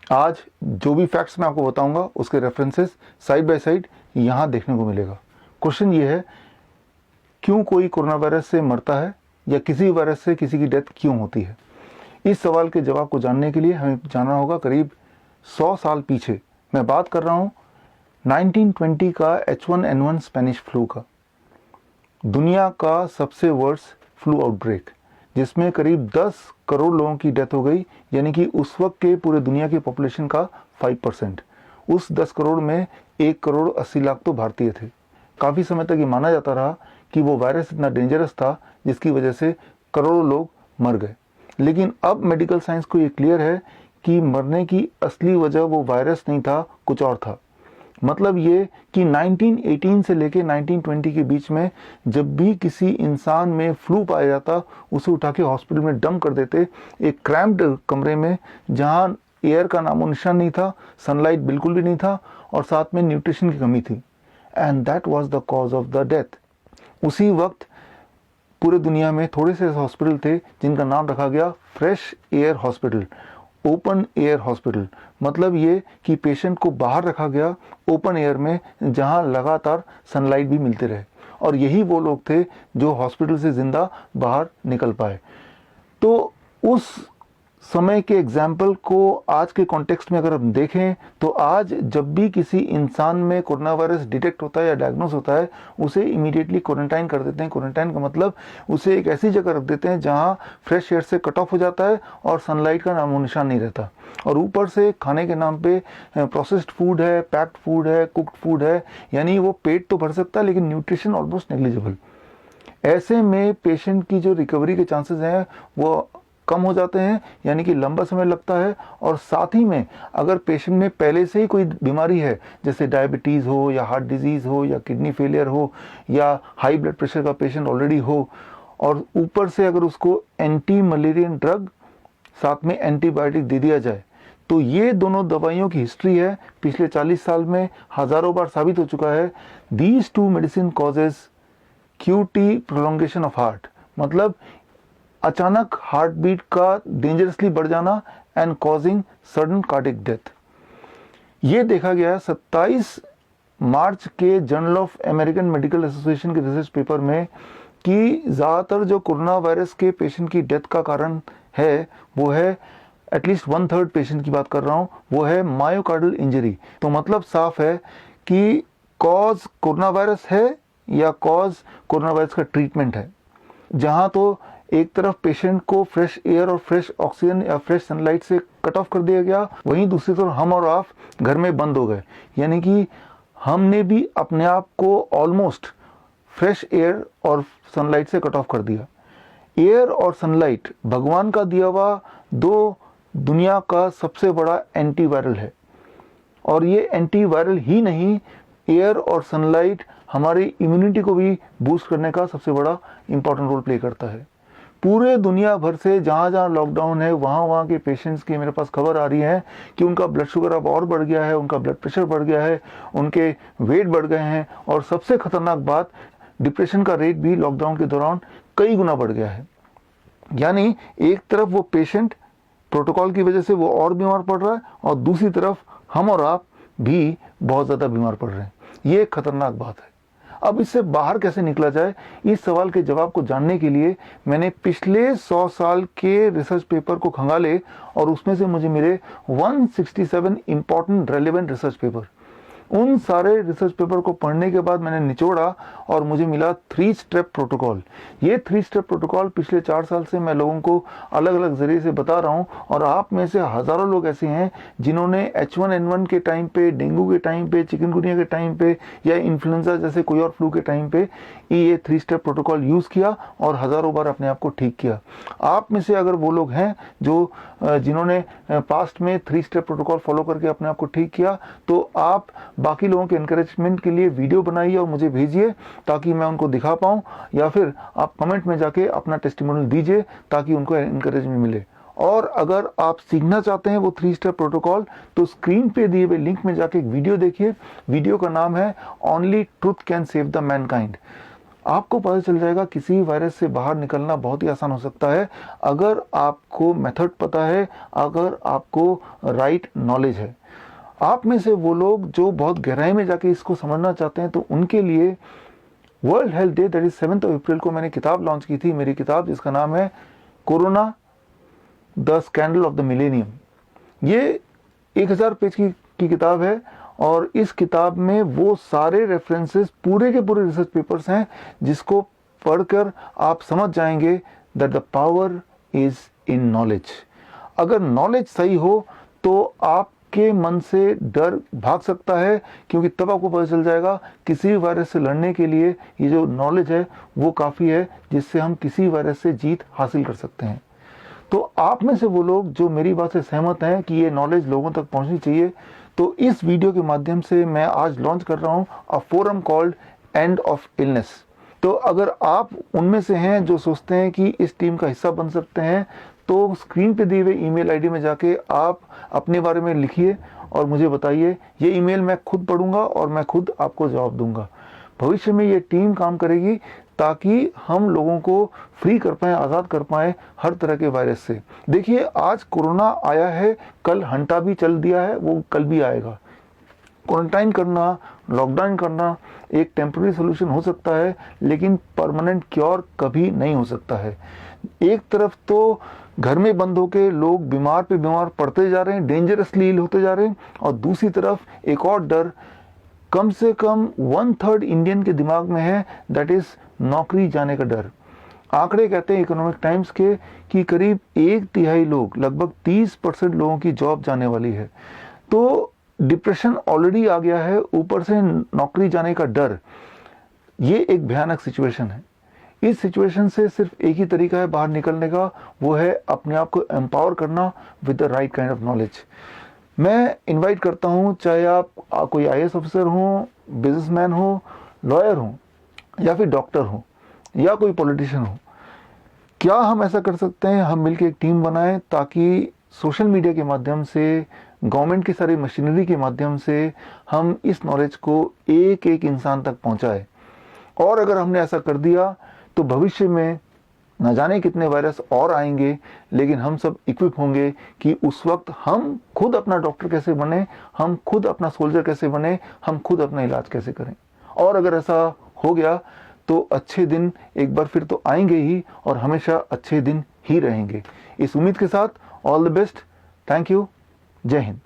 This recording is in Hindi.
आज जो भी फैक्ट्स मैं आपको बताऊंगा उसके रेफरेंसेस साइड बाय साइड यहाँ देखने को मिलेगा। क्वेश्चन ये है, क्यों कोई कोरोना वायरस से मरता है या किसी वायरस से किसी की डेथ क्यों होती है? इस सवाल के जवाब को जानने के लिए हमें जाना होगा करीब 100 साल पीछे। मैं बात कर रहा हूँ 1920 का H1N1 स्पेनिश फ्लू का, दुनिया का सबसे वर्स्ट फ्लू आउटब्रेक, जिसमें करीब 10 करोड़ लोगों की डेथ हो गई, यानी कि उस वक्त के पूरे दुनिया की पॉपुलेशन का 5%। उस 10 करोड़ में 1 करोड़ 80 लाख तो भारतीय थे। काफ़ी समय तक ये माना जाता रहा कि वो वायरस इतना डेंजरस था जिसकी वजह से करोड़ों लोग मर गए। लेकिन अब मेडिकल साइंस को ये क्लियर है कि मरने की असली वजह वो वायरस नहीं था, कुछ और था। मतलब ये कि 1918 से लेके 1920 के बीच में जब भी किसी इंसान में फ्लू पाया जाता, उसे उठा के हॉस्पिटल में डंप कर देते, एक क्रैम्प्ड कमरे में जहां एयर का नामो निशान नहीं था, सनलाइट बिल्कुल भी नहीं था और साथ में न्यूट्रिशन की कमी थी। And that was the cause of the death. उसी वक्त पूरे दुनिया में थोड़े से हॉस्पिटल थे जिनका नाम रखा गया fresh air hospital, open air hospital. मतलब ये कि पेशेंट को बाहर रखा गया ओपन एयर में जहां लगातार सनलाइट भी मिलते रहे, और यही वो लोग थे जो हॉस्पिटल से जिंदा बाहर निकल पाए। तो उस समय के एग्जाम्पल को आज के कॉन्टेक्स्ट में अगर हम देखें तो आज जब भी किसी इंसान में कोरोना वायरस डिटेक्ट होता है या डायग्नोस होता है, उसे इमीडिएटली क्वारंटाइन कर देते हैं। क्वारंटाइन का मतलब उसे एक ऐसी जगह रख देते हैं जहां फ्रेश एयर से कट ऑफ हो जाता है और सनलाइट का नामो निशान नहीं रहता। और ऊपर से खाने के नाम पे प्रोसेस्ड फूड है, पैक्ड फूड है, कुक्ड फूड है, यानी वो पेट तो भर सकता है लेकिन न्यूट्रिशन ऑलमोस्ट नेग्लिजिबल। ऐसे में पेशेंट की जो रिकवरी के चांसेस हैं वो कम हो जाते हैं, यानी कि लंबा समय लगता है। और साथ ही में अगर पेशेंट में पहले से ही कोई बीमारी है, जैसे डायबिटीज़ हो या हार्ट डिजीज़ हो या किडनी फेलियर हो या हाई ब्लड प्रेशर का पेशेंट ऑलरेडी हो, और ऊपर से अगर उसको एंटी मलेरियन ड्रग साथ में एंटीबायोटिक दे दिया जाए, तो ये दोनों दवाइयों की हिस्ट्री है पिछले 40 साल में हज़ारों बार साबित हो चुका है। These two medicine causes QT prolongation of heart, मतलब अचानक हार्ट बीट का डेंजरसली बढ़ जाना and causing sudden cardiac death. ये देखा गया 27 मार्च के journal of American medical association के रिसर्च पेपर में कि ज़्यादातर जो कोरोना वायरस के पेशेंट की डेथ का कारण है वो है, एटलीस्ट 1/3 पेशेंट की बात कर रहा हूँ, वो है मायोकार्डियल इंजरी। तो मतलब साफ है कि कॉज कोरोना वायरस है या कॉज कोरोना वायरस का ट्रीटमेंट है। जहाँ तो एक तरफ पेशेंट को फ्रेश एयर और फ्रेश ऑक्सीजन या फ्रेश सनलाइट से कट ऑफ कर दिया गया, वहीं दूसरी तरफ हम और आप घर में बंद हो गए, यानी कि हमने भी अपने आप को ऑलमोस्ट फ्रेश एयर और सनलाइट से कट ऑफ कर दिया। एयर और सनलाइट भगवान का दिया हुआ दो दुनिया का सबसे बड़ा एंटीवायरल है, और ये एंटीवायरल ही नहीं, एयर और सनलाइट हमारी इम्यूनिटी को भी बूस्ट करने का सबसे बड़ा इंपॉर्टेंट रोल प्ले करता है। पूरे दुनिया भर से जहाँ जहाँ लॉकडाउन है वहाँ के पेशेंट्स की मेरे पास खबर आ रही है कि उनका ब्लड शुगर अब और बढ़ गया है, उनका ब्लड प्रेशर बढ़ गया है, उनके वेट बढ़ गए हैं, और सबसे खतरनाक बात, डिप्रेशन का रेट भी लॉकडाउन के दौरान कई गुना बढ़ गया है। यानी एक तरफ वो पेशेंट प्रोटोकॉल की वजह से वो और बीमार पड़ रहा है, और दूसरी तरफ हम और आप भी बहुत ज़्यादा बीमार पड़ रहे हैं। ये एक खतरनाक बात है। अब इससे बाहर कैसे निकला जाए, इस सवाल के जवाब को जानने के लिए मैंने पिछले 100 साल के रिसर्च पेपर को खंगाले, और उसमें से मुझे मिले 167 इंपॉर्टेंट रेलेवेंट रिसर्च पेपर। उन सारे रिसर्च पेपर को पढ़ने के बाद मैंने निचोड़ा और मुझे मिला 3 स्टेप प्रोटोकॉल। ये 3 स्टेप प्रोटोकॉल पिछले 4 साल से मैं लोगों को अलग अलग जरिए से बता रहा हूँ, और आप में से हज़ारों लोग ऐसे हैं जिन्होंने H1N1 के टाइम पे, डेंगू के टाइम पे, चिकनगुनिया के टाइम पे या इन्फ्लुएंजा जैसे कोई और फ्लू के टाइम पे ये 3 स्टेप प्रोटोकॉल यूज़ किया और हज़ारों बार अपने आप को ठीक किया। आप में से अगर वो लोग हैं जो जिन्होंने पास्ट में 3 स्टेप प्रोटोकॉल फॉलो करके अपने आप को ठीक किया, तो आप बाकी लोगों के एनकरेजमेंट के लिए वीडियो बनाइए और मुझे भेजिए ताकि मैं उनको दिखा पाऊँ, या फिर आप कमेंट में जाके अपना टेस्टिमोनियल दीजिए ताकि उनको एनकरेजमेंट मिले। और अगर आप सीखना चाहते हैं वो 3 स्टेप प्रोटोकॉल, तो स्क्रीन पे दिए हुए लिंक में जाके एक वीडियो देखिए। वीडियो का नाम है only truth can save the Mankind. आपको पता चल जाएगा किसी भी वायरस से बाहर निकलना बहुत ही आसान हो सकता है अगर आपको मेथड पता है, अगर आपको राइट नॉलेज है। आप में से वो लोग जो बहुत गहराई में जाके इसको समझना चाहते हैं, तो उनके लिए world health day that is 7 अप्रैल को मैंने किताब लॉन्च की थी, मेरी किताब जिसका नाम है corona the scandal of the millennium. ये 1000 पेज की किताब है और इस किताब में वो सारे रेफरेंसेस पूरे के पूरे रिसर्च पेपर्स हैं जिसको पढ़कर आप समझ जाएंगे that the power is in knowledge. अगर नॉलेज सही हो तो आपके मन से डर भाग सकता है, क्योंकि तब आपको पता चल जाएगा किसी भी वायरस से लड़ने के लिए ये जो नॉलेज है वो काफ़ी है जिससे हम किसी वायरस से जीत हासिल कर सकते हैं। तो आप में से वो लोग जो मेरी बात से सहमत हैं कि ये नॉलेज लोगों तक पहुंचनी चाहिए, तो इस वीडियो के माध्यम से मैं आज लॉन्च कर रहा हूं a forum called end of illness. तो अगर आप उनमें से हैं जो सोचते हैं कि इस टीम का हिस्सा बन सकते हैं, तो स्क्रीन पे दिए हुए ईमेल आईडी में जाके आप अपने बारे में लिखिए और मुझे बताइए। ये ईमेल मैं खुद पढ़ूंगा और मैं खुद आपको जवाब दूंगा। भविष्य में ये टीम काम करेगी ताकि हम लोगों को फ्री कर पाएं, आज़ाद कर पाएं हर तरह के वायरस से। देखिए, आज कोरोना आया है, कल हंटा भी चल दिया है, वो कल भी आएगा। क्वारंटाइन करना, लॉकडाउन करना एक टेम्पररी सोल्यूशन हो सकता है, लेकिन परमानेंट क्योर कभी नहीं हो सकता है। एक तरफ तो घर में बंद होकर लोग बीमार पे बीमार पड़ते जा रहे हैं, डेंजरसली इल होते जा रहे हैं, और दूसरी तरफ एक और डर कम से कम 1/3 इंडियन के दिमाग में है, दैट इज नौकरी जाने का डर। आंकड़े कहते हैं इकोनॉमिक टाइम्स के कि करीब 1/3 लोग, लगभग 30% लोगों की जॉब जाने वाली है। तो डिप्रेशन ऑलरेडी आ गया है, ऊपर से नौकरी जाने का डर। ये एक भयानक सिचुएशन है। इस सिचुएशन से सिर्फ एक ही तरीका है बाहर निकलने का, वो है अपने आप को एम्पावर करना with the right kind of knowledge. मैं इनवाइट करता हूं, चाहे आप कोई IAS ऑफिसर हो, बिजनेसमैन हो, लॉयर हो, या फिर डॉक्टर हो, या कोई पॉलिटिशियन हो, क्या हम ऐसा कर सकते हैं, हम मिलकर एक टीम बनाएं ताकि सोशल मीडिया के माध्यम से, गवर्नमेंट की सारी मशीनरी के माध्यम से हम इस नॉलेज को एक एक इंसान तक पहुंचाएं। और अगर हमने ऐसा कर दिया तो भविष्य में न जाने कितने वायरस और आएंगे, लेकिन हम सब इक्विप होंगे कि उस वक्त हम खुद अपना डॉक्टर कैसे बने, हम खुद अपना सोल्जर कैसे बने, हम खुद अपना इलाज कैसे करें। और अगर ऐसा हो गया तो अच्छे दिन एक बार फिर तो आएंगे ही, और हमेशा अच्छे दिन ही रहेंगे। इस उम्मीद के साथ all the best, thank you, जय हिंद।